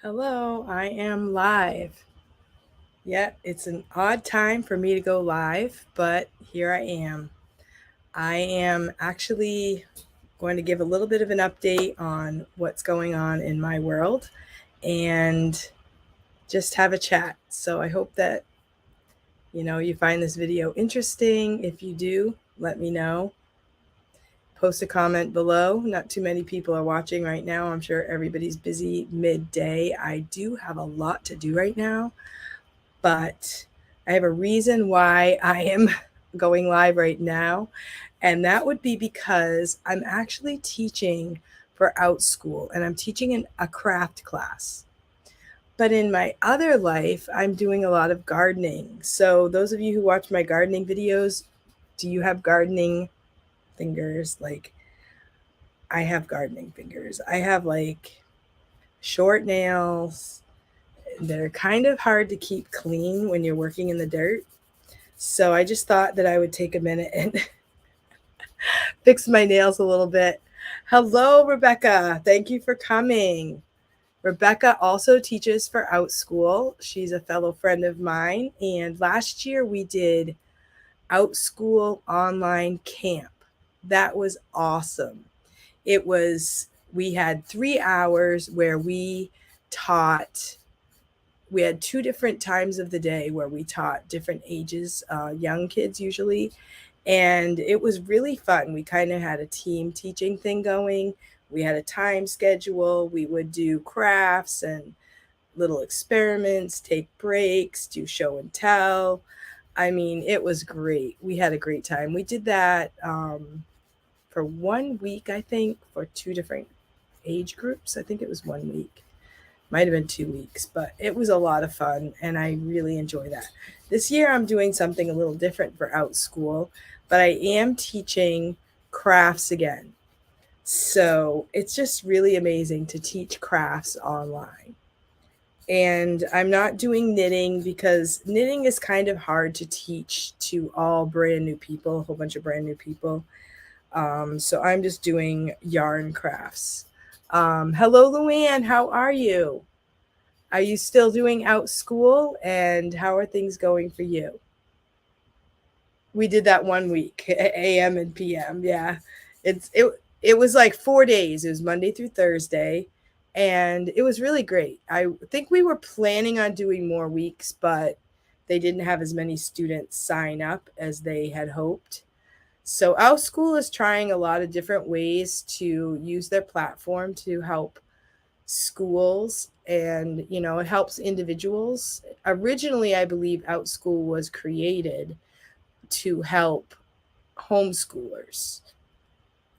Hello, I am live. Yeah, it's an odd time for me to go live, but here I am. I am actually going to give a little bit of an update on what's going on in my world and just have a chat. So I hope that you find this video interesting. If you do, let me know. Post a comment below. Not too many people are watching right now. I'm sure everybody's busy midday. I do have a lot to do right now, but I have a reason why I am going live right now. And that would be because I'm actually teaching for OUTSCHOOL and I'm teaching in a craft class. But in my other life, I'm doing a lot of gardening. So, those of you who watch my gardening videos, do you have gardening fingers? Like, I have gardening fingers. I have like short nails. They're kind of hard to keep clean when you're working in the dirt. So I just thought that I would take a minute and fix my nails a little bit. Hello, Rebecca. Thank you for coming. Rebecca also teaches for OUTSCHOOL. She's a fellow friend of mine. And last year we did OUTSCHOOL online camp. That was awesome. We had 3 hours where taught we had two different times of the day where we taught different ages, young kids usually. And it was really fun. We kind of had a team teaching thing going. We had a time schedule. We would do crafts and little experiments, take breaks, do show and tell. I mean, it was great. We had a great time. We did that for 1 week, I think, for two different age groups. I think it was 1 week. Might have been 2 weeks, but it was a lot of fun and I really enjoy that. This year I'm doing something a little different for OUTSCHOOL, but I am teaching crafts again. So it's just really amazing to teach crafts online. And I'm not doing knitting because knitting is kind of hard to teach to all brand new people, a whole bunch of brand new people. So I'm just doing yarn crafts. Hello, Luann. How are you? Are you still doing OUTSCHOOL? And how are things going for you? We did that 1 week, AM and PM. Yeah, it was like 4 days. It was Monday through Thursday, and it was really great. I think we were planning on doing more weeks, but they didn't have as many students sign up as they had hoped. So OUTSCHOOL is trying a lot of different ways to use their platform to help schools, and it helps individuals. Originally, I believe OUTSCHOOL was created to help homeschoolers,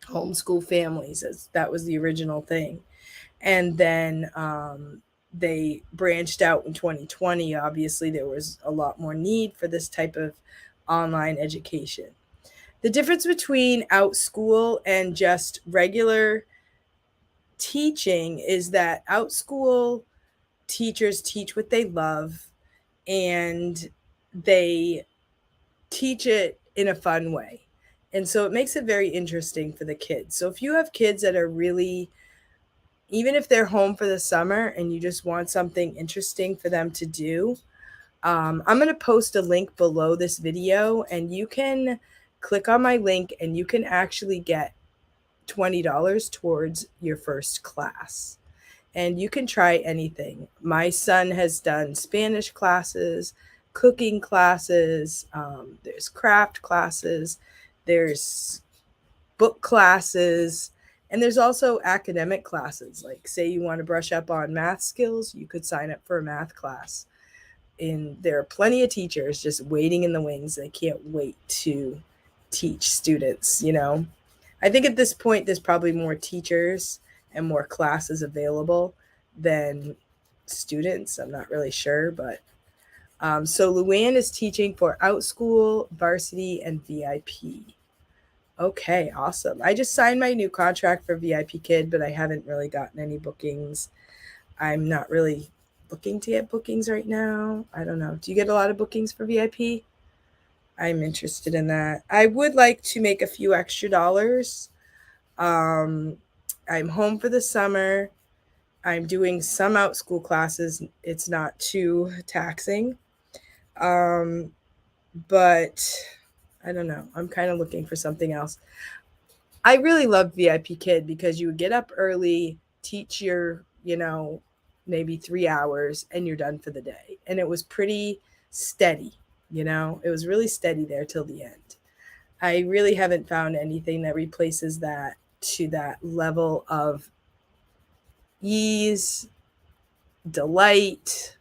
homeschool families, as that was the original thing. And then they branched out in 2020. Obviously there was a lot more need for this type of online education. The difference between OUTSCHOOL and just regular teaching is that OUTSCHOOL teachers teach what they love, and they teach it in a fun way. And so it makes it very interesting for the kids. So if you have kids that are really, even if they're home for the summer and you just want something interesting for them to do, I'm going to post a link below this video and you can click on my link and you can actually get $20 towards your first class. And you can try anything. My son has done Spanish classes, cooking classes, there's craft classes, there's book classes, and there's also academic classes. Like, say you want to brush up on math skills, you could sign up for a math class. And there are plenty of teachers just waiting in the wings. They can't wait to teach students. I think at this point, there's probably more teachers and more classes available than students. I'm not really sure, but so Luann is teaching for OUTSCHOOL, Varsity, and VIP. Okay, awesome. I just signed my new contract for VIP Kid, but I haven't really gotten any bookings. I'm not really looking to get bookings right now. I don't know. Do you get a lot of bookings for VIP? I'm interested in that. I would like to make a few extra dollars. I'm home for the summer. I'm doing some OUTSCHOOL classes. It's not too taxing. Um, but I don't know. I'm kind of looking for something else. I really love VIP Kid because you would get up early, teach your, maybe 3 hours, and you're done for the day. And it was pretty steady, it was really steady there till the end. I really haven't found anything that replaces that to that level of ease, delight,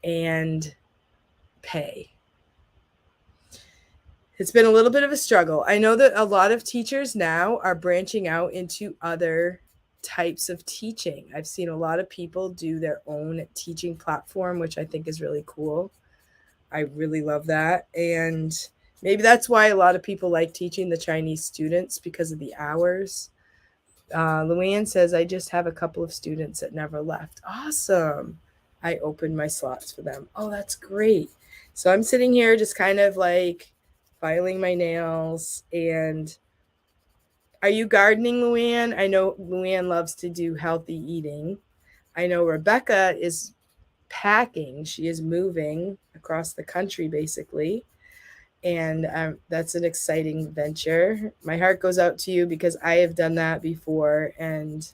and pay. It's been a little bit of a struggle. I know that a lot of teachers now are branching out into other types of teaching. I've seen a lot of people do their own teaching platform, which I think is really cool. I really love that. And maybe that's why a lot of people like teaching the Chinese students because of the hours. Luann says, I just have a couple of students that never left. Awesome. I opened my slots for them. Oh, that's great. So I'm sitting here just kind of like filing my nails. And are you gardening, Luann? I know Luann loves to do healthy eating. I know Rebecca is packing. She is moving across the country, basically. And that's an exciting venture. My heart goes out to you because I have done that before, and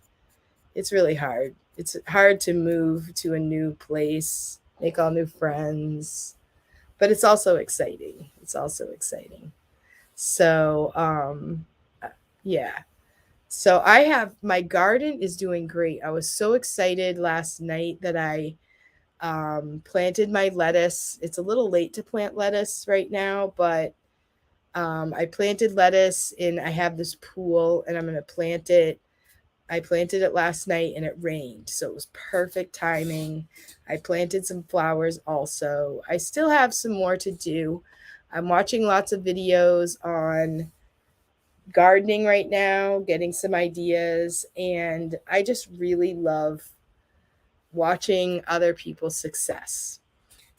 it's really hard. It's hard to move to a new place, make all new friends, but it's also exciting. It's also exciting. So, yeah. So I have my garden is doing great. I was so excited last night that I planted my lettuce. It's a little late to plant lettuce right now, but I planted lettuce and I have this pool and I'm going to plant it. I planted it last night and it rained, so it was perfect timing. I planted some flowers also. I still have some more to do. I'm watching lots of videos on gardening right now, getting some ideas, and I just really love watching other people's success.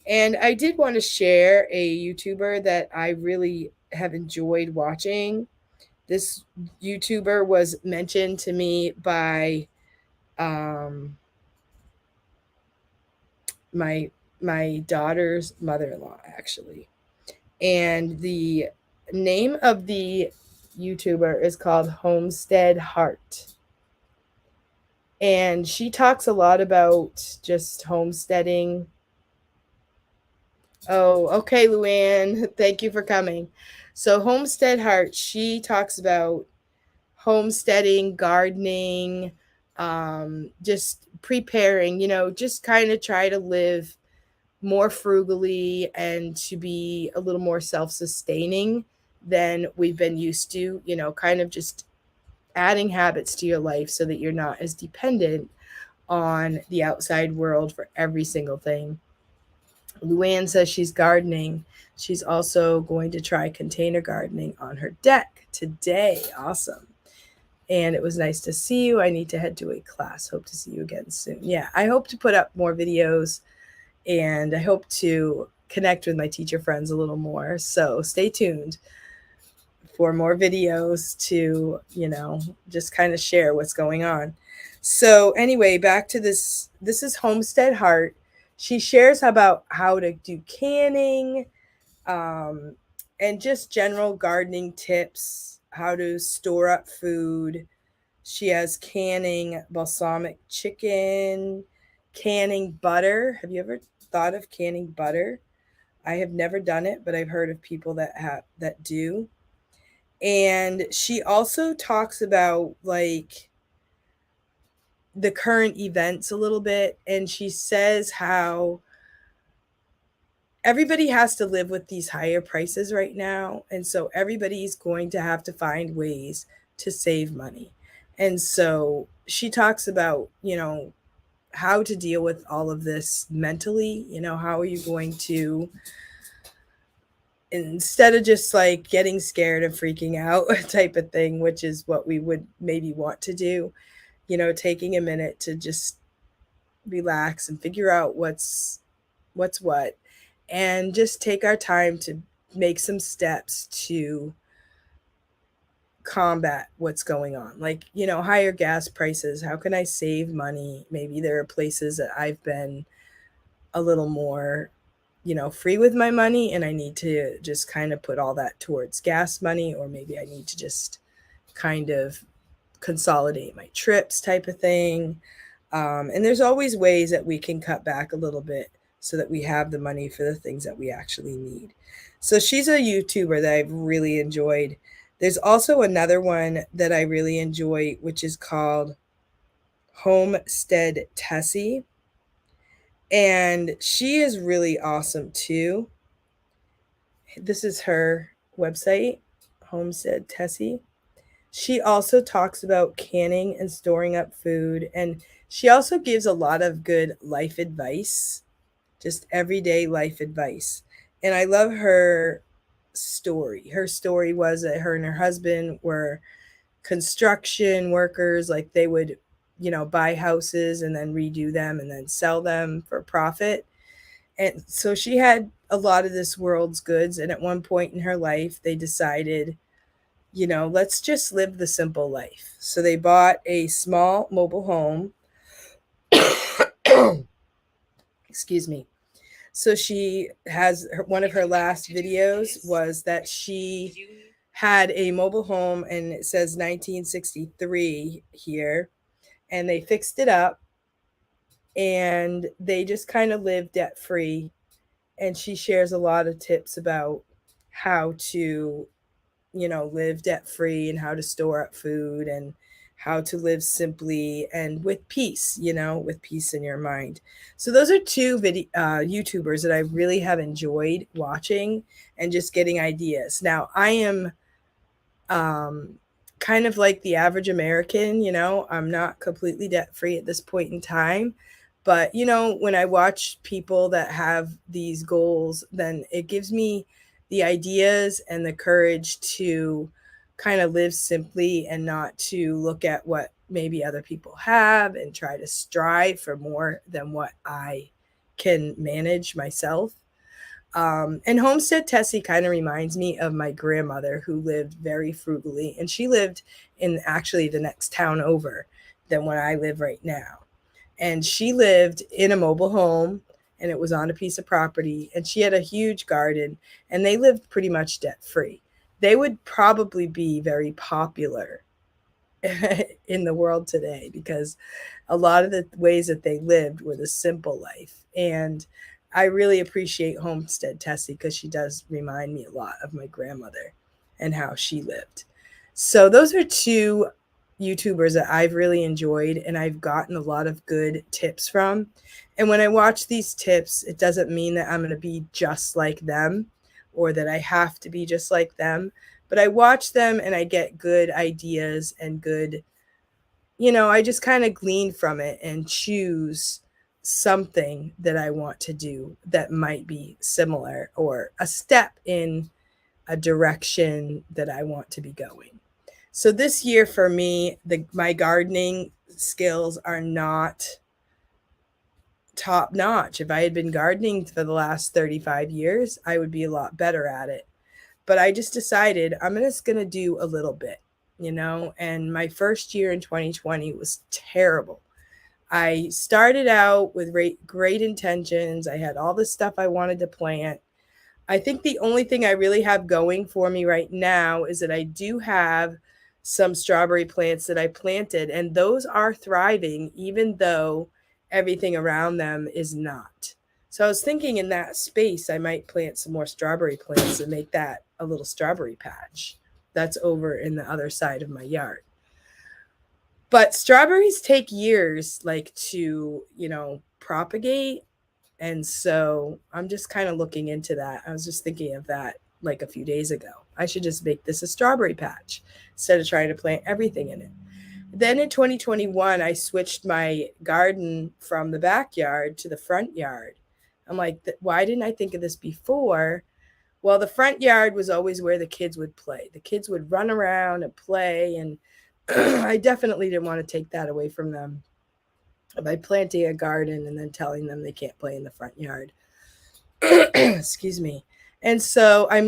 And I did want to share a YouTuber that I really have enjoyed watching. This YouTuber was mentioned to me by um, my daughter's mother-in-law, actually. And the name of the YouTuber is called Homestead Heart. And she talks a lot about just homesteading. Oh, okay, Luann. Thank you for coming. So, Homestead Heart, she talks about homesteading, gardening, just preparing, just kind of try to live more frugally and to be a little more self sustaining than we've been used to, kind of just adding habits to your life so that you're not as dependent on the outside world for every single thing. Luann says she's gardening. She's also going to try container gardening on her deck today. Awesome. And it was nice to see you. I need to head to a class. Hope to see you again soon. Yeah, I hope to put up more videos and I hope to connect with my teacher friends a little more. So stay tuned for more videos to, just kind of share what's going on. So anyway, back to this. This is Homestead Heart. She shares about how to do canning, and just general gardening tips, how to store up food. She has canning balsamic chicken, canning butter. Have you ever thought of canning butter? I have never done it, but I've heard of people that do. And she also talks about like the current events a little bit, and she says how everybody has to live with these higher prices right now, and so everybody's going to have to find ways to save money. And so she talks about, how to deal with all of this mentally. How are you going to, instead of just like getting scared and freaking out type of thing, which is what we would maybe want to do, taking a minute to just relax and figure out what's what, and just take our time to make some steps to combat what's going on. Like, higher gas prices. How can I save money? Maybe there are places that I've been a little more, free with my money, and I need to just kind of put all that towards gas money, or maybe I need to just kind of consolidate my trips type of thing. And there's always ways that we can cut back a little bit so that we have the money for the things that we actually need. So she's a YouTuber that I've really enjoyed. There's also another one that I really enjoy, which is called Homestead Tessie. And she is really awesome too. This is her website, Homestead Tessie. She also talks about canning and storing up food. And she also gives a lot of good life advice, just everyday life advice. And I love her story. Her story was that her and her husband were construction workers. Like they would, buy houses and then redo them and then sell them for profit. And so she had a lot of this world's goods. And at one point in her life, they decided, let's just live the simple life. So they bought a small mobile home. Excuse me. So she has one of her last videos was that she had a mobile home, and it says 1963 here, and they fixed it up and they just kind of live debt free. And she shares a lot of tips about how to, live debt free and how to store up food and how to live simply and with peace, with peace in your mind. So those are two YouTubers that I really have enjoyed watching and just getting ideas. Now, I am um, kind of like the average American, I'm not completely debt free at this point in time. But, when I watch people that have these goals, then it gives me the ideas and the courage to kind of live simply and not to look at what maybe other people have and try to strive for more than what I can manage myself. And Homestead Tessie kind of reminds me of my grandmother who lived very frugally, and she lived in actually the next town over than where I live right now. And she lived in a mobile home, and it was on a piece of property, and she had a huge garden, and they lived pretty much debt free. They would probably be very popular in the world today because a lot of the ways that they lived were the simple life. And I really appreciate Homestead Tessie because she does remind me a lot of my grandmother and how she lived. So those are two YouTubers that I've really enjoyed and I've gotten a lot of good tips from. And when I watch these tips, it doesn't mean that I'm going to be just like them or that I have to be just like them, but I watch them and I get good ideas and good, I just kind of glean from it and choose something that I want to do that might be similar or a step in a direction that I want to be going. So this year for me, my gardening skills are not top notch. If I had been gardening for the last 35 years, I would be a lot better at it. But I just decided I'm just going to do a little bit, and my first year in 2020 was terrible. I started out with great intentions. I had all the stuff I wanted to plant. I think the only thing I really have going for me right now is that I do have some strawberry plants that I planted, and those are thriving, even though everything around them is not. So I was thinking in that space, I might plant some more strawberry plants and make that a little strawberry patch that's over in the other side of my yard. But strawberries take years, like to, propagate. And so I'm just kind of looking into that. I was just thinking of that like a few days ago. I should just make this a strawberry patch instead of trying to plant everything in it. Then in 2021, I switched my garden from the backyard to the front yard. I'm like, why didn't I think of this before? Well, the front yard was always where the kids would play. The kids would run around and play, and I definitely didn't want to take that away from them by planting a garden and then telling them they can't play in the front yard. Excuse me. And so I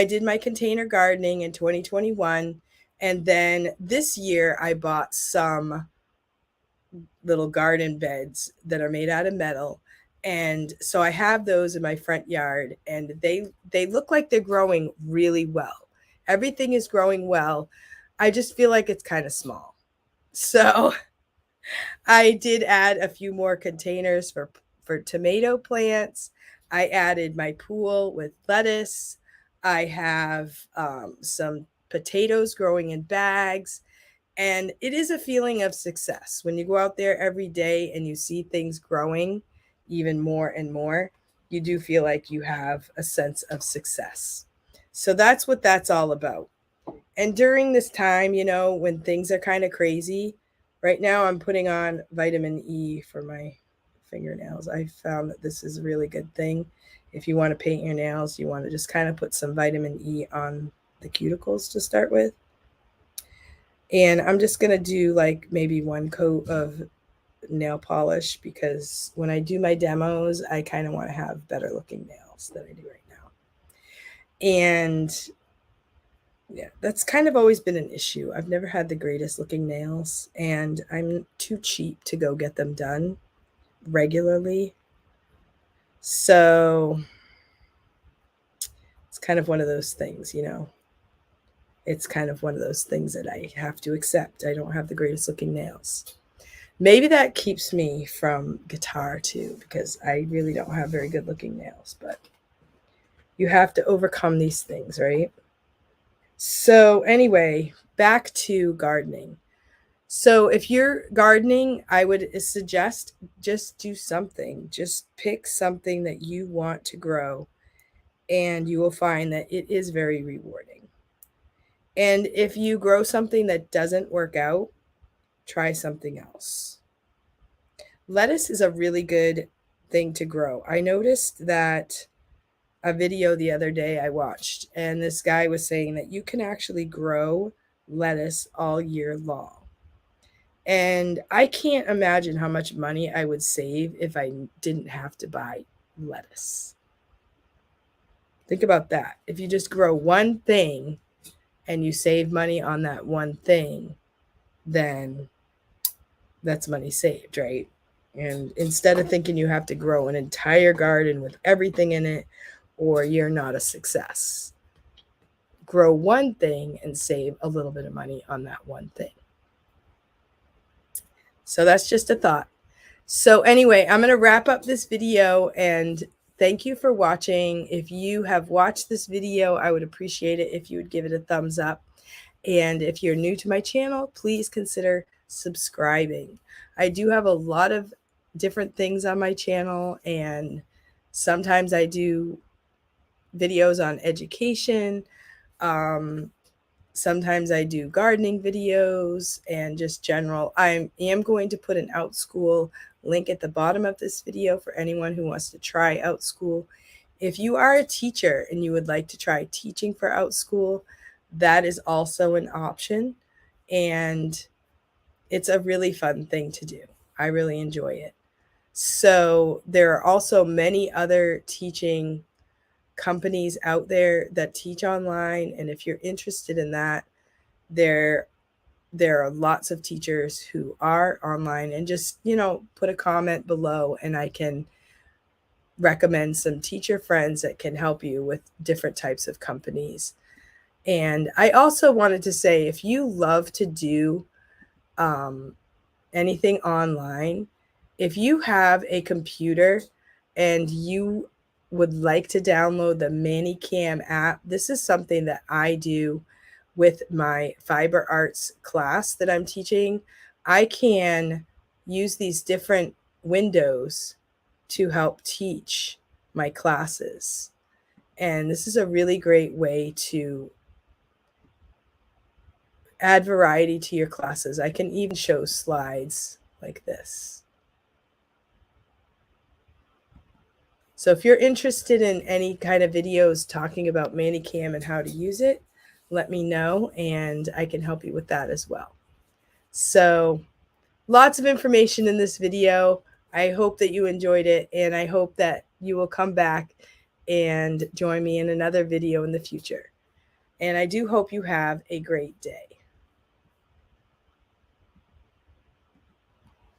did my container gardening in 2021. And then this year I bought some little garden beds that are made out of metal. And so I have those in my front yard, and they look like they're growing really well. Everything is growing well. I just feel like it's kind of small. So I did add a few more containers for tomato plants. I added my pool with lettuce. I have some potatoes growing in bags. And it is a feeling of success when you go out there every day and you see things growing even more and more. You do feel like you have a sense of success. So that's what that's all about. And during this time, when things are kind of crazy, right now I'm putting on vitamin E for my fingernails. I found that this is a really good thing. If you want to paint your nails, you want to just kind of put some vitamin E on the cuticles to start with. And I'm just going to do like maybe one coat of nail polish, because when I do my demos, I kind of want to have better looking nails than I do right now. And yeah, that's kind of always been an issue. I've never had the greatest looking nails, and I'm too cheap to go get them done regularly. So it's kind of one of those things. It's kind of one of those things that I have to accept. I don't have the greatest looking nails. Maybe that keeps me from guitar too, because I really don't have very good looking nails, but you have to overcome these things, right? So, anyway, back to gardening. So, if you're gardening, I would suggest just do something. Just pick something that you want to grow, and you will find that it is very rewarding. And if you grow something that doesn't work out, try something else. Lettuce is a really good thing to grow. I noticed that a video the other day I watched, and this guy was saying that you can actually grow lettuce all year long. And I can't imagine how much money I would save if I didn't have to buy lettuce. Think about that. If you just grow one thing and you save money on that one thing, then that's money saved, right? And instead of thinking you have to grow an entire garden with everything in it, or you're not a success, grow one thing and save a little bit of money on that one thing. So that's just a thought. So anyway, I'm going to wrap up this video, and thank you for watching. If you have watched this video, I would appreciate it if you would give it a thumbs up. And if you're new to my channel, please consider subscribing. I do have a lot of different things on my channel, and sometimes I do videos on education. Sometimes I do gardening videos and just general. I am going to put an OUTSCHOOL link at the bottom of this video for anyone who wants to try OUTSCHOOL. If you are a teacher and you would like to try teaching for OUTSCHOOL, that is also an option. And it's a really fun thing to do. I really enjoy it. So there are also many other teaching companies out there that teach online, and if you're interested in that, there are lots of teachers who are online, and just put a comment below and I can recommend some teacher friends that can help you with different types of companies. And I also wanted to say, if you love to do anything online, if you have a computer and you would like to download the ManyCam app, this is something that I do with my fiber arts class that I'm teaching. I can use these different windows to help teach my classes. And this is a really great way to add variety to your classes. I can even show slides like this. So if you're interested in any kind of videos talking about ManyCam and how to use it, let me know and I can help you with that as well. So lots of information in this video. I hope that you enjoyed it, and I hope that you will come back and join me in another video in the future. And I do hope you have a great day.